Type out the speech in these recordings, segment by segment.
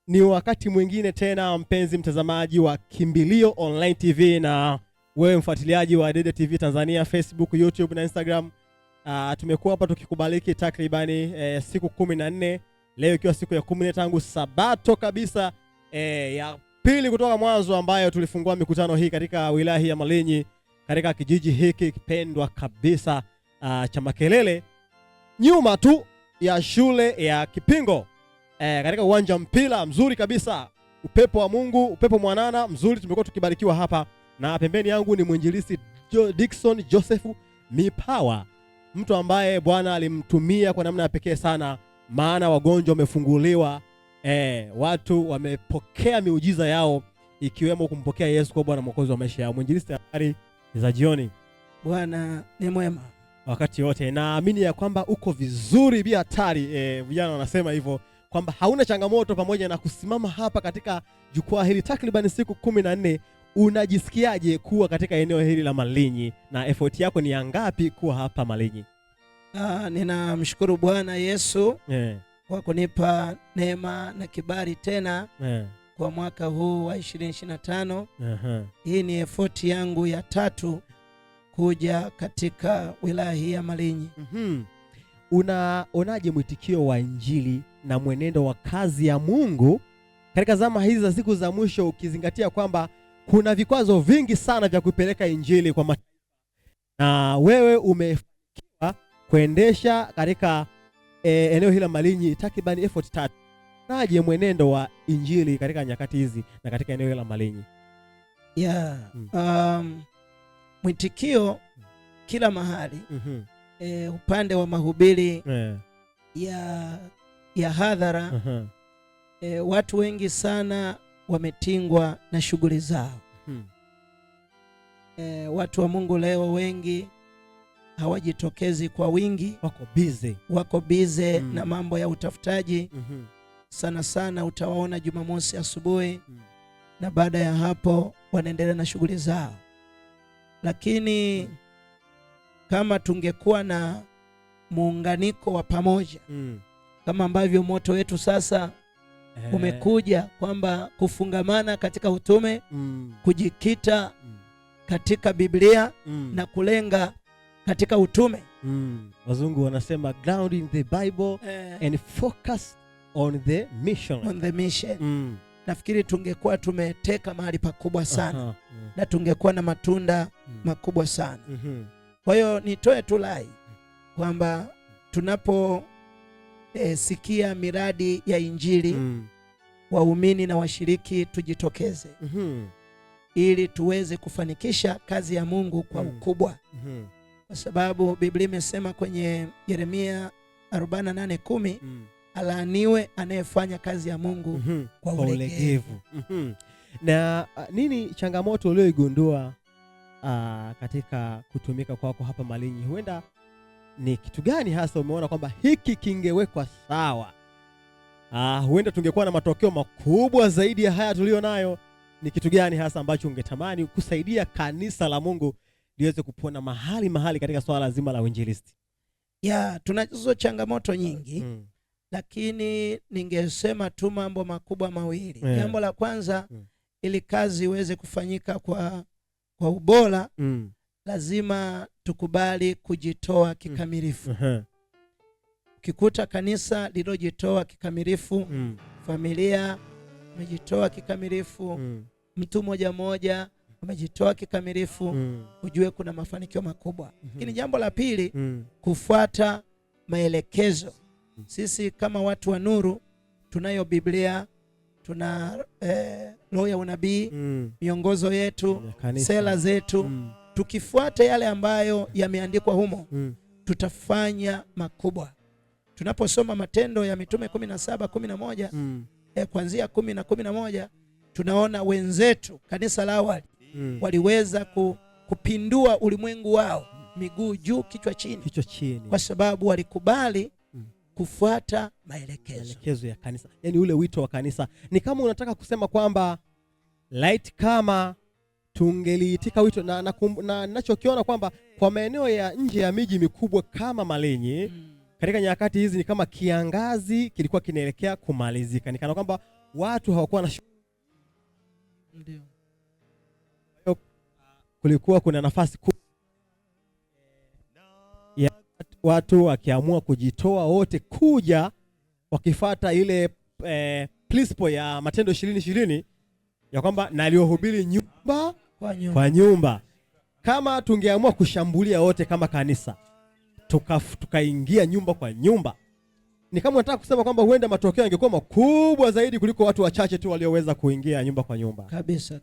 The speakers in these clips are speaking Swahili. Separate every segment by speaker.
Speaker 1: Ni wakati mwingine tena, mpenzi mtazamaji wa Kimbilio Online TV na wewe mfuatiliaji wa Dede TV Tanzania, Facebook, YouTube na Instagram. Tumekuwa hapa tukikubaliki takribani siku 14, leo ikiwa siku ya 14 tangu Sabato kabisa ya pili kutoka mwanzo, ambayo tulifungua mikutano hii katika wilaya hii ya Malinyi, katika kijiji hiki kipendwa kabisa cha Makelele, nyuma tu ya shule ya Kipingo, katika uwanja mpira mzuri kabisa. Upepo wa Mungu, upepo mwanana mzuri, tumekuwa tukibarikiwa hapa. Na pembeni yangu ni mwinjilisti Dickson Joseph Mipawa, mtu ambaye Bwana alimtumia kwa namna ya pekee sana, maana wagonjwa wamefunguliwa, watu wamepokea miujiza yao, ikiwemo kumpokea Yesu kwa Bwana Mwokozi wa maisha yao. Mwinjilisti, habari za jioni?
Speaker 2: Bwana ni mwema
Speaker 1: wakati wote. Naamini ya kwamba uko vizuri bila hatari. Vijana wanasema hivyo kwamba hauna changamoto, pamoja na kusimama hapa katika jukwaa hili takriban siku 14. Unajisikiaje kuwa katika eneo hili la Malinyi, na effort yako ni ngapi kuwa hapa Malinyi?
Speaker 2: Ninamshukuru Bwana Yesu kwa kunipa neema na kibali tena kwa mwaka huu wa 2025. Hii ni effort yangu ya 3 kuja katika wilaya hii ya Malinyi.
Speaker 1: Unaonaje mwitikio wa Injili na mwenendo wa kazi ya Mungu katika zama hizi za siku za mwisho, ukizingatia kwamba kuna vikwazo vingi sana vya kupeleka Injili kwa mataifa, na wewe umefanikiwa kuendesha katika eneo hili la Malinyi takriban effort 3? Unaje mwenendo wa Injili katika nyakati hizi na katika eneo hili la Malinyi?
Speaker 2: Mwitikio kila mahali, upande wa mahubiri ya hadhara, watu wengi sana wametingwa na shughuli zao. Watu wa Mungu leo wengi hawajitokezi kwa wingi, wako busy na mambo ya utafutaji. Sana sana utawaona Jumamosi asubuhi na baada ya hapo wanaendelea na shughuli zao. Lakini kama tungekuwa na muunganiko wa pamoja, kama ambavyo moto wetu sasa umekuja kwamba kufungamana katika utume, kujikita katika Biblia na kulenga katika utume.
Speaker 1: Wazungu wanasema ground in the Bible and focus on the mission. Nafikiri tungekuwa tumeteka mahali pakubwa sana na tungekuwa na matunda makubwa sana. Kwa hiyo nitoe tu rai kwamba tunapo sikia miradi ya Injili, waumini na washiriki tujitokeze ili tuweze kufanikisha kazi ya Mungu kwa ukubwa, kwa sababu Biblia imesema kwenye Yeremia 48:10, alaaniwe anayefanya kazi ya Mungu kwa ulegevu. Na nini changamoto uliyoigundua katika kutumika kwako hapa Malinyi? Huenda ni kitu gani hasa umeona kwamba hiki kingewekwa sawa, huenda tungekuwa na matokeo makubwa zaidi ya haya tulio nayo? Ni kitu gani hasa ambacho ungetamani kusaidia kanisa la Mungu liweze kupona mahali katika swala zima la uinjilisti?
Speaker 2: Tunazo changamoto nyingi, lakini ningesema tu mambo makubwa mawili. Jambo la kwanza, ili kazi iweze kufanyika kwa ubora, lazima tukubali kujitoa kikamilifu. Ukikuta kanisa lilojitoa kikamilifu, familia umejitoa kikamilifu, mtu moja umejitoa kikamilifu, ujue kuna mafanikio makubwa. Lakini jambo la pili, kufuata maelekezo. Sisi kama watu wa nuru tunayo Biblia, tuna roho ya unabii, miongozo yetu, sera zetu. Tukifuata yale ambayo yameandikwa humo, tutafanya makubwa. Tunaposoma Matendo ya Mitume 17:11, kuanzia 10 na 11, tunaona wenzetu kanisa la awali waliweza kupindua ulimwengu wao, miguu juu kichwa chini, kwa sababu walikubali kufuata maelekezo
Speaker 1: ya kanisa. Yani ule wito wa kanisa. Ni kama unataka kusema kwamba light, kama tungeliitika wito, na ninachokiona kwamba kwa maeneo ya nje ya miji mikubwa kama Malinyi, katika nyakati hizi ni kama kiangazi kilikuwa kinaelekea kumalizika. Ni kana kwamba
Speaker 3: watu hawakuwa na
Speaker 2: ndio
Speaker 3: kulikuwa kuna nafasi ya watu wakiamua kujitoa wote kuja wakifuata ile principle ya Matendo 20:20 ya kwamba naliohubiri nyumba kwa nyumba. Kama tungeamua kushambulia wote kama kanisa tukaingia nyumba kwa nyumba, ni kama nataka kusema kwamba huenda matokeo yangekuwa makubwa zaidi kuliko watu wachache tu walioweza kuingia nyumba kwa nyumba.
Speaker 2: Kabisa.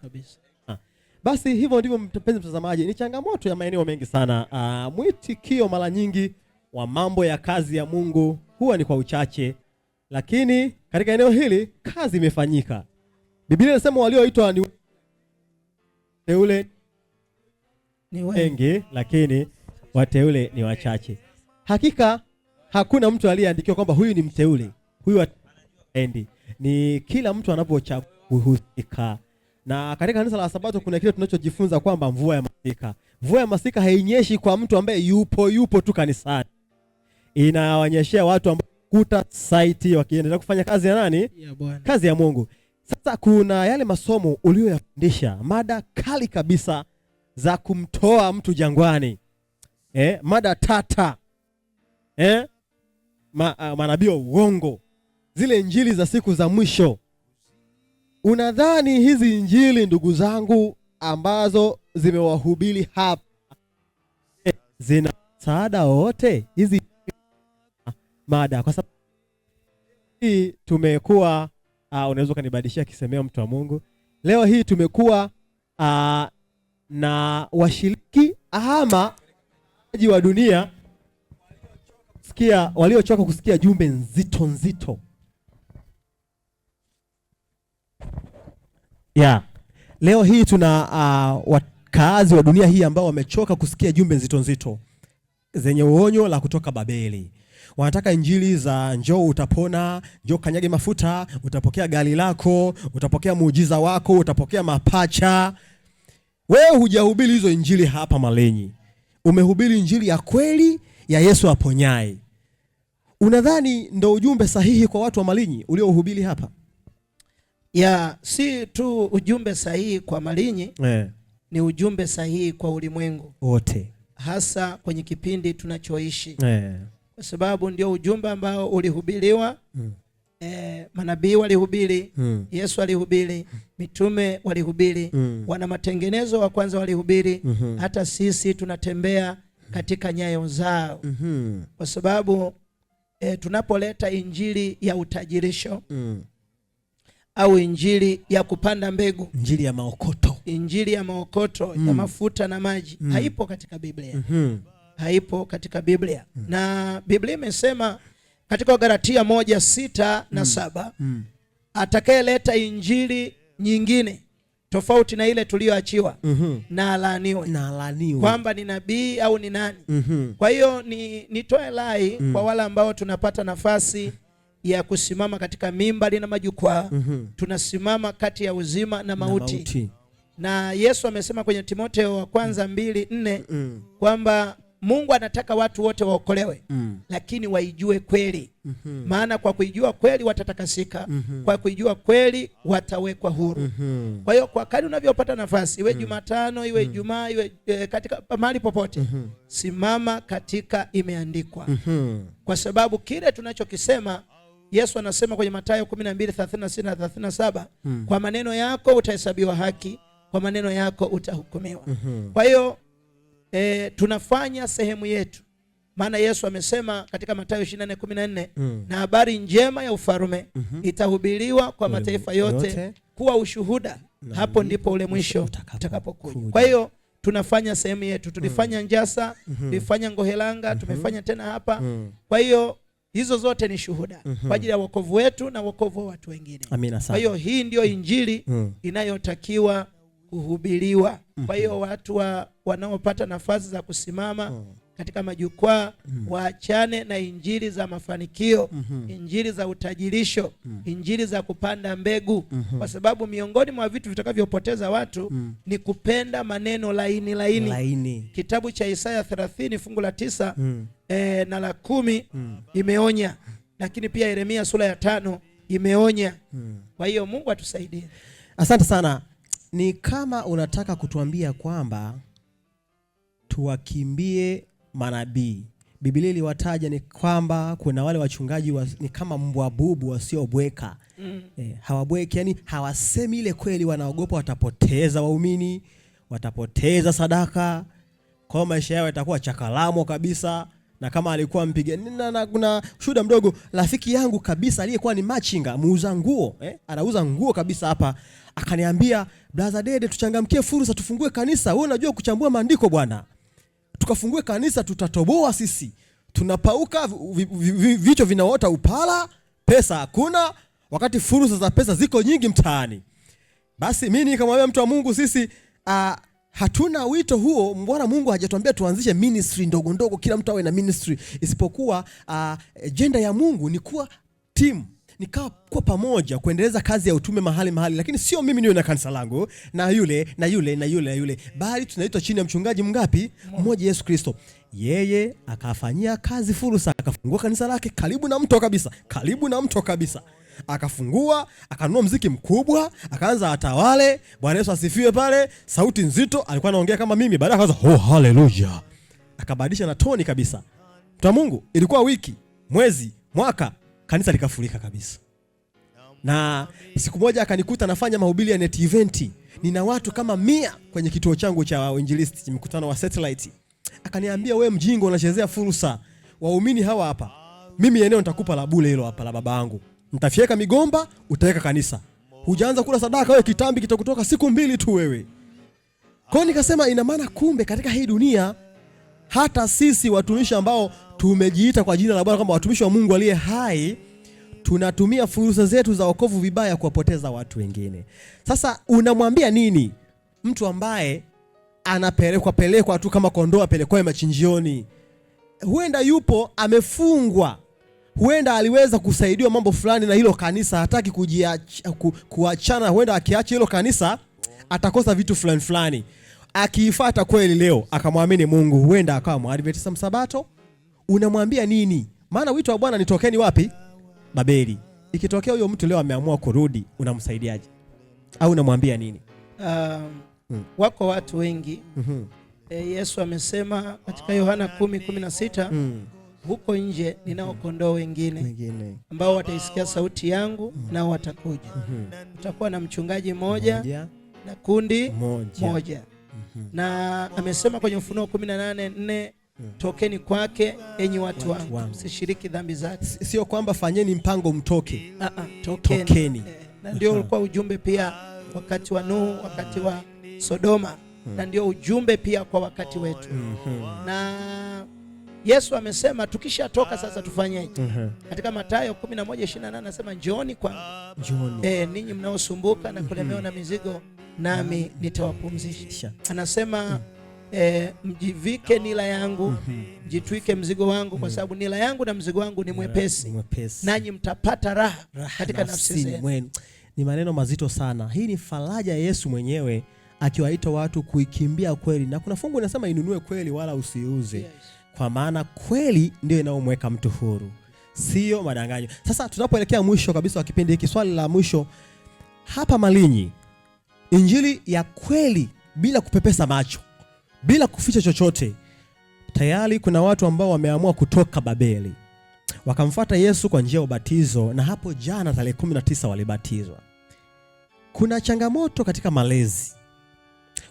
Speaker 3: Basi hivyo ndivyo mpenzi mtazamaji, ni changamoto ya maeneo mengi sana. Mwitikio mara nyingi wa mambo ya kazi ya Mungu huwa ni kwa uchache, lakini katika eneo hili kazi imefanyika. Biblia inasema walioitwa ni wateule ni wengi, lakini wateule ni wachache. Hakika hakuna mtu aliyeandikiwa kwamba huyu ni mteule, huyu atendi. Ni kila mtu anapochagua. Na katika kanisa la Sabato kuna kile tunachojifunza kwamba mvua ya masika hainyeshi kwa mtu ambaye yupo tu kanisani. Inawanyeshea watu ambao kuta site wakiendelea kufanya kazi ya nani?
Speaker 2: Ya Bwana.
Speaker 3: Kazi ya Mungu. Sasa kuna yale masomo uliyoyafundisha, mada kali kabisa za kumtoa mtu jangwani. Mada tata. Manabii wa uongo. Zile injili za siku za mwisho. Unadhani hizi injili ndugu zangu ambazo zimewahubiri hapa zina msaada wote hizi mada? Kwa sababu hii tumekuwa unaweza kanibadilishia kisemeo mtu wa Mungu. Leo hii tumekuwa na washiriki ama wa dunia waliochoka kusikia jumbe nzito. Leo hii tuna wakaazi wa dunia hii ambao wamechoka kusikia jumbe nzito zenye uonyo la kutoka Babeli. Wanataka injili za njoo utapona, njoo kanyage mafuta, utapokea gari lako, utapokea muujiza wako, utapokea mapacha. Wewe hujahubiri hizo injili hapa Malenyi. Umehubiri injili ya kweli ya Yesu aponyaye. Unadhani ndo ujumbe sahihi kwa watu wa Malenyi uliohubiri hapa?
Speaker 2: Si tu ujumbe sahihi kwa Malinyi, ni ujumbe sahihi kwa ulimwengu
Speaker 3: wote,
Speaker 2: hasa kwenye kipindi tunachoishi. Kwa sababu ndio ujumbe ambao ulihubiriwa. Manabii walihubiri, Yesu alihubiri, mitume walihubiri, wana matengenezo wa kwanza walihubiri, hata sisi tunatembea katika nyayo zao. Kwa sababu tunapoleta injili ya utajirisho au injili ya kupanda mbegu,
Speaker 3: injili ya maokoto,
Speaker 2: ya mafuta na maji, haipo katika Biblia. Haipo katika Biblia. Na Biblia imesema katika Galatia 1:6 na 7, atakayeleta injili nyingine tofauti na ile tuliyoachiwa na alaaniwe. Kwamba ni nabii au ni nani. Kwa hiyo nitoe rai kwa wale ambao tunapata nafasi ya kusimama katika mimbari na majukwaa. Tunasimama kati ya uzima na mauti. Na Yesu amesema kwenye Timotheo wa kwanza 2:4 kwamba Mungu anataka watu wote waokolewe, lakini waijue kweli. Maana kwa kuijua kweli watatakasika, kwa kuijua kweli watawekwa huru. Kwa hiyo kwa kadri unavyopata nafasi, iwe Jumatano, iwe Ijumaa, iwe katika mahali popote, simama katika imeandikwa. Kwa sababu kile tunachokisema, Yesu anasema kwenye Mathayo 12:36 na 37, kwa maneno yako utahesabiwa haki, kwa maneno yako utahukumiwa. Kwa hiyo tunafanya sehemu yetu. Maana Yesu amesema katika Mathayo 24:14, na habari njema ya ufalme itahubiriwa kwa mataifa yote kuwa ushuhuda, hapo ndipo ule mwisho utakapokuja. Kwa hiyo tunafanya sehemu yetu. Tulifanya Njasa, tulifanya Ngohelanga, tumefanya tena hapa. Kwa hiyo hizo zote ni shuhuda kwa ajili ya wokovu wetu na wokovu wa watu wengine. Kwa hiyo hii ndio injili inayotakiwa kuhubiriwa. Kwa hiyo watu wanaopata nafasi za kusimama katika majukwaa waachane na injili za mafanikio, injili za utajirisho, injili za kupanda mbegu. Kwa sababu miongoni mwa vitu vitakavyopoteza watu ni kupenda maneno laini. Kitabu cha Isaya 30 fungu la 9 na la 10 imeonya, lakini pia Yeremia sura ya 5 imeonya. Kwa hiyo Mungu atusaidie.
Speaker 3: Asante sana. Ni kama unataka kutuambia kwamba tuwakimbie manabii. Biblia iliwataja ni kwamba kuna wale wachungaji ni kama mbwa bubu wasiobweka. Hawabweki, yani hawasemi ile kweli, wanaogopa watapoteza waumini, watapoteza sadaka, kwa maisha yao yatakuwa chakalamo kabisa. Na kama alikuwa mpiga kuna shuhuda mdogo, rafiki yangu kabisa aliyekuwa ni machinga, muuza nguo, anauza nguo kabisa hapa, akaniambia, brother Dede, tuchangamkie fursa, tufungue kanisa. Wewe unajua kuchambua maandiko bwana. Tukafungue kanisa, tutatoboa sisi. Tunapauka, vichwa vinaota upala, pesa hakuna, wakati fursa za pesa ziko nyingi mtaani. Basi mimi nikamwambia mtu wa Mungu, sisi hatuna wito huo. Mbona Mungu hajatuambia tuanzishe ministry ndogo ndogo, kila mtu awe na ministry, isipokuwa agenda ya Mungu ni kuwa team, nikawa kwa pamoja kuendeleza kazi ya utume mahali, lakini sio mimi niwe na kanisa langu na yule, bali tunaitwa chini ya mchungaji mngapi? Mmoja, Yesu Kristo. Yeye akafanyia kazi fursa, akafungua kanisa lake karibu na mto kabisa. Akafungua, akanunua mziki mkubwa, akaanza atawale. Bwana Yesu asifiwe pale, sauti nzito, alikuwa anaongea kama mimi, baadaye akaanza oh haleluya. Akabadilisha na toni kabisa. Mtu Mungu, ilikuwa wiki, mwezi, mwaka, kanisa likafurika kabisa. Na siku moja akanikuta nafanya mahubiri ya net event. Nina watu kama 100 kwenye kituo changu cha Injilisti, mkutano wa satellite. Akaniambia, wewe mjinga unachezea fursa. Waumini hawa hapa. Mimi eneo nitakupa la bure hilo hapa la baba yangu. Nitafieka migomba, utaweka kanisa. Hujaanza kula sadaka wewe, kitambi kitakutoka siku 2 tu wewe. Kwa nikasema ina maana kumbe katika hii dunia hata sisi watumishi ambao tumejiita kwa jina la Bwana kama watumishi wa Mungu aliye hai, tunatumia fursa zetu za wokovu vibaya kuwapoteza watu wengine. Sasa unamwambia nini mtu ambaye anapelekwa tu kama kondoo apelekwa machinjioni? Huenda yupo amefungwa, huenda aliweza kusaidiwa mambo fulani na hilo kanisa, hataki kuachana. Huenda akiacha hilo kanisa atakosa vitu fulani. Akiifuata kweli leo akamwamini Mungu, huenda akawa mwadventista msabato. Unamwambia nini? Maana wito wa Bwana ni tokeni wapi? Babeli. Ikitokea huyo mtu leo ameamua kurudi, unamsaidiaje? Au unamwambia nini?
Speaker 2: Wako watu wengi. Yesu amesema katika Yohana 10:16, huko nje ninao kondoo wengine ambao wataisikia sauti yangu nao watakuja. Utakuwa na mchungaji mmoja na kundi moja. Na amesema kwenye Ufunuo 18:4, tokeni kwake enyi watu wangu, msishiriki dhambi zake.
Speaker 3: Sio kwamba fanyeni mpango mtoke.
Speaker 2: Tokeni. Na ndio ulikuwa ujumbe pia wakati wa Nuhu, wakati wa Sodoma, na ndio ujumbe pia kwa wakati wetu. Na Yesu amesema tukishatoka sasa tufanyeje? Katika Mathayo 11:28 anasema njooni kwangu ninyi mnaosumbuka na kulemewa na mizigo, nami nitawapumzisha. Anasema mjivike nila yangu, jitwike mzigo wangu, kwa sababu nila yangu na mzigo wangu ni mwepesi. Nanyi mtapata raha katika nafsi zenu.
Speaker 3: Ni maneno mazito sana. Hii ni faraja ya Yesu mwenyewe akiwaita watu kuikimbia kweli. Na kuna fungu linasema inunue kweli wala usiuze. Kwa maana kweli ndio inaomweka mtu huru, sio madanganyo. Sasa tunapoelekea mwisho kabisa wa kipindi hiki, swali la mwisho hapa Malinyi, injili ya kweli bila kupepesa macho, bila kuficha chochote. Tayari kuna watu ambao wameamua kutoka Babeli, wakamfuata Yesu kwa njia ya ubatizo, na hapo jana tarehe 19 walibatizwa. Kuna changamoto katika malezi,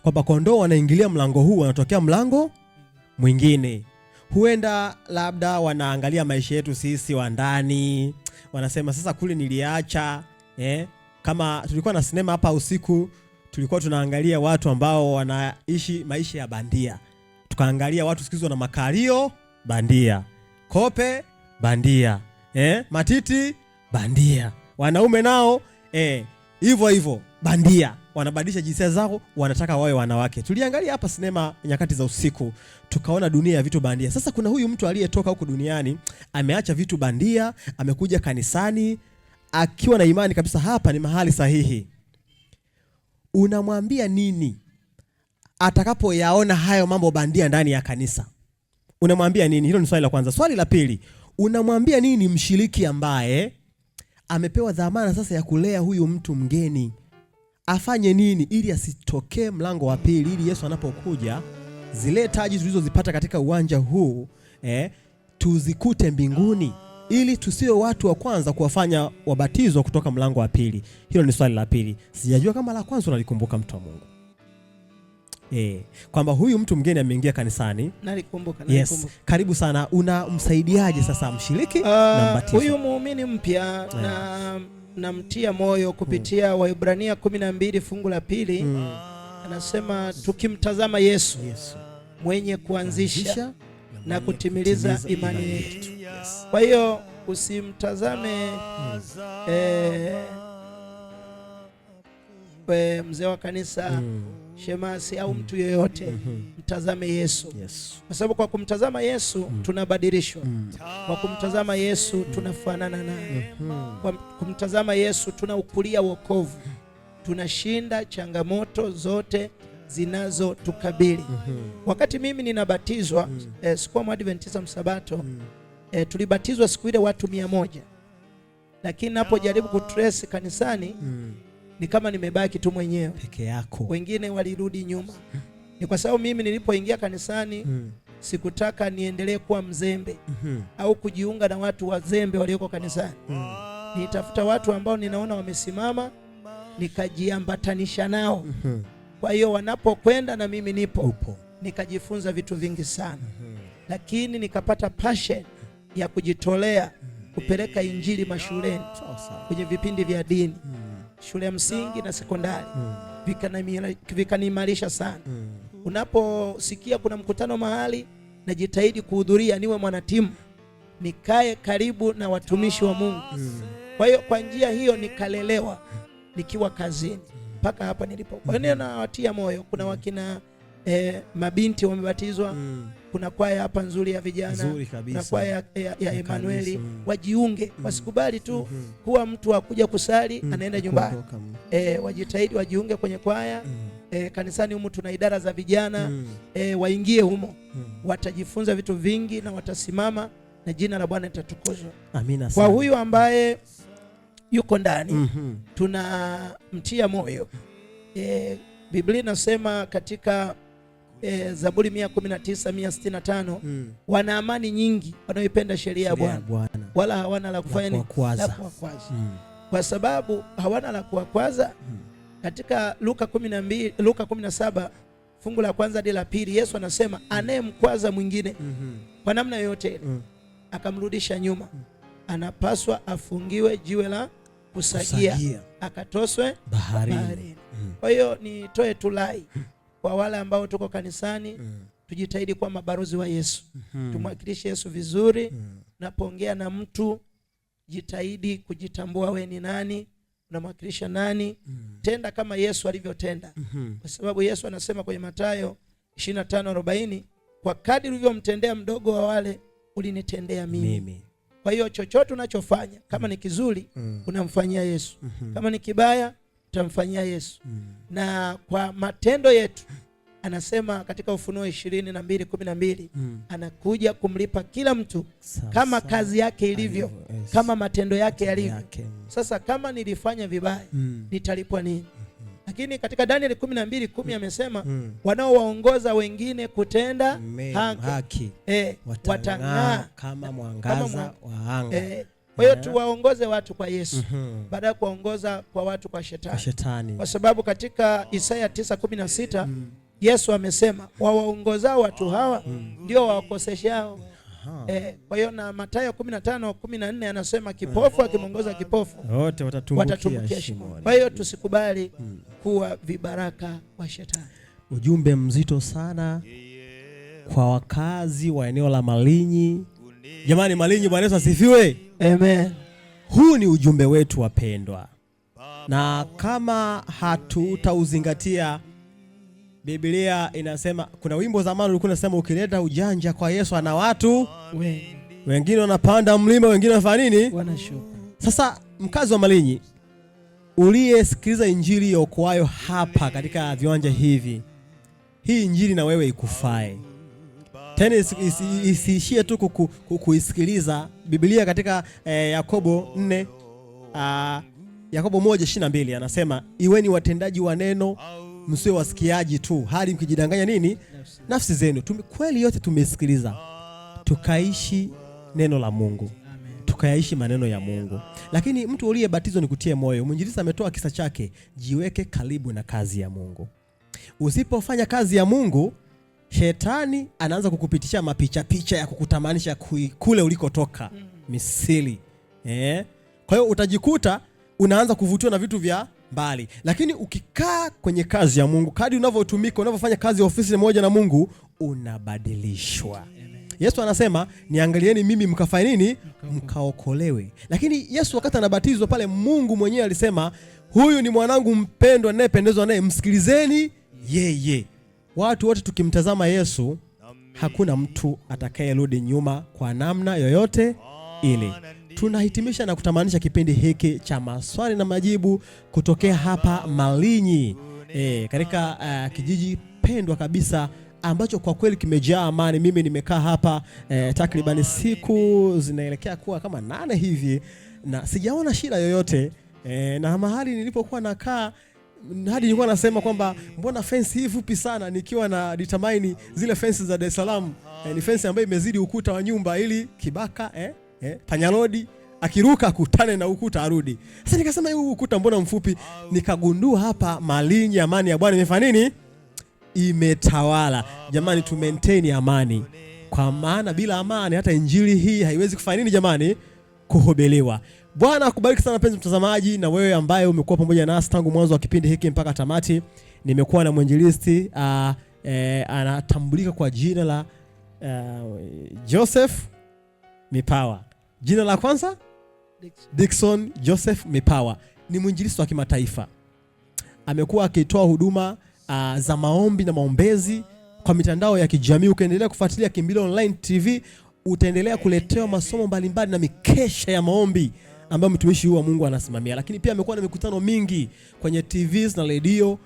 Speaker 3: kwamba kondoo wanaingilia mlango huu, wanatokea mlango mwingine. Huenda labda wanaangalia maisha yetu sisi wa ndani, wanasema sasa kule niliacha. Kama tulikuwa na sinema hapa usiku, tulikuwa tunaangalia watu ambao wanaishi maisha ya bandia. Tukaangalia watu siku hizo na makalio bandia, kope bandia, matiti bandia, wanaume nao hivyo bandia, wanabadilisha jinsia zao, wanataka wawe wanawake. Tuliangalia hapa sinema nyakati za usiku, tukaona dunia ya vitu bandia. Sasa kuna huyu mtu aliyetoka huko duniani, ameacha vitu bandia, amekuja kanisani akiwa na imani kabisa hapa ni mahali sahihi. Unamwambia nini atakapoyaona hayo mambo bandia ndani ya kanisa? Unamwambia nini? Hilo ni swali la kwanza. Swali la pili, unamwambia nini mshiriki ambaye amepewa dhamana sasa ya kulea huyu mtu mgeni. Afanye nini ili asitokee mlango wa pili, ili Yesu anapokuja zile taji tulizozipata katika uwanja huu tuzikute mbinguni, ili tusiwe watu wa kwanza kuwafanya wabatizwa kutoka mlango wa pili. Hilo ni swali la pili. Sijajua kama la kwanza unalikumbuka, mtu wa Mungu. Kwamba huyu mtu mgeni ameingia kanisani.
Speaker 2: Nalikumbuka.
Speaker 3: Yes. Karibu sana. Unamsaidiaje sasa mshiriki na mbatizo?
Speaker 2: Huyu muumini mpya na mtia moyo kupitia Waebrania 12 fungu la 2. Anasema tukimtazama Yesu mwenye kuanzisha na kutimiliza imani yetu. Kwa hiyo usimtazame mzee wa kanisa, shemasi au mtu yeyote. Mtazame Yesu. Kwa sababu kwa kumtazama Yesu tunabadilishwa. Kwa kumtazama Yesu tunafanana naye. Kwa kumtazama Yesu tunaukulia wokovu. Tunashinda changamoto zote zinazotukabili. Wakati mimi ninabatizwa, sikuwa Mwadventista msabato, tulibatizwa siku ile watu 100. Lakini napojaribu kutrace kanisani, ni kama nimebaki tu mwenyewe
Speaker 3: peke yako.
Speaker 2: Wengine walirudi nyuma. Ni kwa sababu mimi nilipoingia kanisani sikutaka niendelee kuwa mzembe au kujiunga na watu wazembe walioko kanisani. Nitafuta watu ambao ninaona wamesimama, nikajiambatanisha nao. Kwa hiyo wanapokwenda na mimi nipo. Nikajifunza vitu vingi sana. Lakini nikapata passion ya kujitolea kupeleka injili mashuleni, kwenye vipindi vya dini, shule ya msingi na sekondari. Vikaniimarisha sana. Unaposikia kuna mkutano mahali, najitahidi kuhudhuria, niwe mwanatimu, nikae karibu na watumishi wa Mungu. Kwa hiyo kwa njia hiyo nikalelewa nikiwa kazini mpaka hapa nilipo. Kwa hiyo nawatia moyo. Kuna wakina mabinti wamebatizwa. Kuna kwaya hapa nzuri ya vijana, na kwaya ya Emanueli. Wajiunge, wasikubali tu kuwa mtu wa kuja kusali anaenda nyumbani. Wajitahidi wajiunge kwenye kwaya. Kanisani humu tuna idara za vijana. Waingie humo. Watajifunza vitu vingi na watasimama na jina la Bwana litatukuzwa.
Speaker 3: Amina.
Speaker 2: Kwa huyu ambaye yuko ndani, tunamtia moyo. Biblia inasema katika Zaburi 119:165, wana amani nyingi wanaoipenda sheria ya Bwana, wala hawana la kufanya la kuwakwaza. Kwa sababu hawana la kuwakwaza. Katika Luka 17 fungu la kwanza hadi la pili, Yesu anasema anayemkwaza mwingine kwa namna yoyote akamrudisha nyuma, anapaswa afungiwe jiwe la kusagia, akatoswe baharini. Kwa hiyo nitoe tulai kwa wale ambao tuko kanisani, tujitahidi kuwa mabalozi wa Yesu. Tumwakilishe Yesu vizuri. Unapoongea na mtu, jitahidi kujitambua we ni nani, unamwakilisha nani. Tenda kama Yesu alivyotenda. Kwa sababu Yesu anasema kwenye Mathayo 25:40, kwa kadiri ulivyomtendea mdogo wa wale, ulinitendea mimi. Kwa hiyo chochote unachofanya, kama ni kizuri, unamfanyia Yesu. Kama ni kibaya, utamfanyia Yesu. Na kwa matendo yetu, anasema katika Ufunuo 22:12, anakuja kumlipa kila mtu kama kazi yake ilivyo, kama matendo yake yalivyo. Sasa kama nilifanya vibaya, nitalipwa nini? Lakini katika Danieli 12:10 amesema wanaowaongoza wengine kutenda haki watang'aa kama mwangaza wa anga. Kwa hiyo tuwaongoze watu kwa Yesu baada ya kuwaongoza kwa watu kwa shetani. Kwa sababu katika Isaya 9:16 Yesu amesema wawaongozao watu hawa ndio wawakoseshao. Kwa hiyo na Mathayo 15:14 anasema kipofu akimwongoza kipofu
Speaker 3: wote watatumbukia
Speaker 2: shimoni. Kwa hiyo tusikubali kuwa vibaraka wa shetani.
Speaker 3: Ujumbe mzito sana kwa wakazi wa eneo la Malinyi. Jamani, Malinyi, Bwana Yesu asifiwe.
Speaker 2: Amen.
Speaker 3: Huu ni ujumbe wetu wapendwa, na kama hatutauzingatia, Biblia inasema, kuna wimbo zamani ulikuwa unasema ukileta ujanja kwa Yesu ana watu wengine wanapanda mlima, wengine wanafanya nini?
Speaker 2: Wanashuka.
Speaker 3: Sasa mkazi wa Malinyi uliyesikiliza injili iokoayo hapa katika viwanja hivi, hii injili na wewe ikufae. Tena isiishie tu kuisikiliza. Biblia katika Yakobo Yakobo 1:22 anasema iweni watendaji wa neno, msiwe wasikiaji tu, hali mkijidanganya nini? Nafsi zenu. Kweli yote tumesikiliza, tukaishi neno la Mungu, tukayaishi maneno ya Mungu. Lakini mtu uliyebatizwa, nikutie moyo, mwinjilisti ametoa kisa chake, jiweke karibu na kazi ya Mungu. Usipofanya kazi ya Mungu, shetani anaanza kukupitisha mapicha ya kukutamanisha kule ulikotoka, Misri. Kwa hiyo utajikuta unaanza kuvutiwa na vitu vya mbali. Lakini ukikaa kwenye kazi ya Mungu, kadri unavyotumika, unavyofanya kazi ya ofisi moja na Mungu, unabadilishwa. Yesu anasema, niangalieni mimi mkafanya nini? Mkaokolewe. Lakini Yesu wakati anabatizwa pale, Mungu mwenyewe alisema, huyu ni mwanangu mpendwa ninayependezwa naye, msikilizeni yeye. Watu wote tukimtazama Yesu, hakuna mtu atakayerudi nyuma kwa namna yoyote ile. Tunahitimisha na kutamanisha kipindi hiki cha maswali na majibu kutokea hapa Malinyi, katika kijiji pendwa kabisa ambacho kwa kweli kimejaa amani. Mimi nimekaa hapa takriban siku zinaelekea kuwa kama 8 hivi, na sijaona shida yoyote. Na mahali nilipokuwa nakaa, hadi nilikuwa nasema kwamba mbona fence hii fupi sana, nikiwa na determine zile fence za Dar es Salaam ni fence ambayo imezidi ukuta wa nyumba, ili kibaka panyalodi akiruka akutane na ukuta arudi. Sasa nikasema huu ukuta mbona mfupi? Nikagundua hapa Malinyi amani ya Bwana imefanya nini? Imetawala. Jamani, tu maintain amani, kwa maana bila amani hata injili hii haiwezi kufanya nini jamani? Kuhubiriwa. Bwana akubariki sana mpenzi mtazamaji, na wewe ambaye umekuwa pamoja nasi tangu mwanzo wa kipindi hiki mpaka tamati. Nimekuwa na mwinjilisti anatambulika kwa jina la Joseph Mipawa. Jina la kwanza Dickson Joseph Mipawa. Ni mwinjilisti wa kimataifa. Amekuwa akitoa huduma za maombi na maombezi kwa mitandao ya kijamii. Ukiendelea kufuatilia Kimbilio Online TV, utaendelea kuletewa masomo mbalimbali na mikesha ya maombi ambayo mtumishi huyu wa Mungu anasimamia. Lakini pia amekuwa na mikutano mingi kwenye TVs na radio,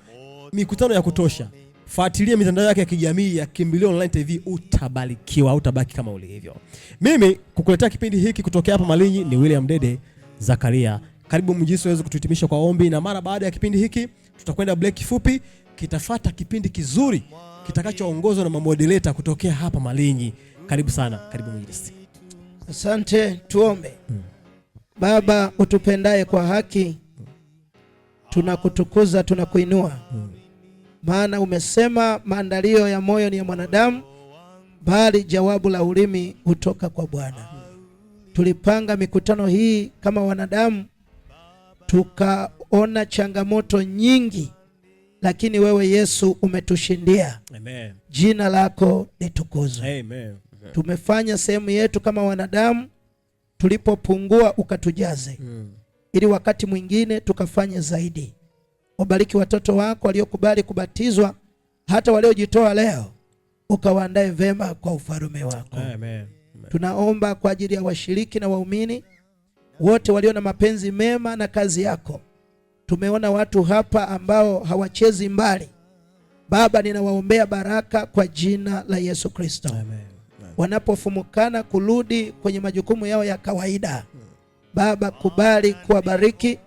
Speaker 3: mikutano ya kutosha. Fuatilia mitandao yake ya kijamii ya Kimbilio Online TV, utabarikiwa, utabaki kama ulivyo. Mimi kukuletea kipindi hiki kutokea hapa Malinyi ni William Dede Zakaria. Karibu mjisi uweze kutuhitimisha kwa ombi, na mara baada ya kipindi hiki tutakwenda break fupi. Kitafuata kipindi kizuri kitakachoongozwa na moderator kutokea hapa Malinyi. Karibu sana, karibu mjisi.
Speaker 2: Asante, tuombe. Baba utupendaye kwa haki, tunakutukuza, tunakuinua. Maana umesema maandalio ya moyo ni ya mwanadamu, bali jawabu la ulimi hutoka kwa Bwana. Tulipanga mikutano hii kama wanadamu, tukaona changamoto nyingi, lakini wewe Yesu umetushindia. Amen. Jina lako litukuzwe. Amen. Tumefanya sehemu yetu kama wanadamu, tulipopungua ukatujaze, ili wakati mwingine tukafanye zaidi. Wabariki watoto wako waliokubali kubatizwa, hata waliojitoa leo, ukawaandae vema kwa ufalme wako. Amen. Tunaomba kwa ajili ya washiriki na waumini wote walio na mapenzi mema na kazi yako. Tumeona watu hapa ambao hawachezi mbali. Baba, ninawaombea baraka kwa jina la Yesu Kristo. Amen. Wanapofumukana kurudi kwenye majukumu yao ya kawaida, Baba, kubali kuwabariki,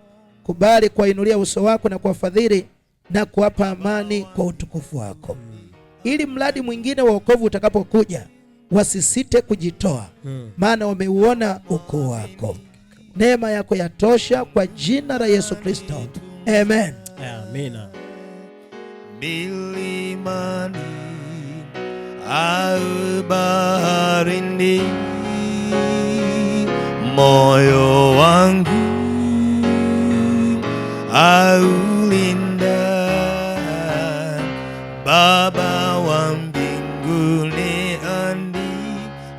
Speaker 2: kubali kuwainulia uso wako na kuwafadhili na kuwapa amani kwa utukufu wako. Ili mradi mwingine wa wokovu utakapokuja, wasisite kujitoa, maana wameuona ukuu wako. Neema yako yatosha kwa jina la Yesu Kristo. Amen.
Speaker 3: Amina.
Speaker 4: Milimani au baharini, moyo wangu aulinda. Baba wa mbinguni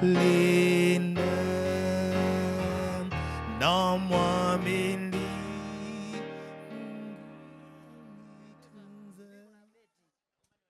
Speaker 4: anilinda, na mwamini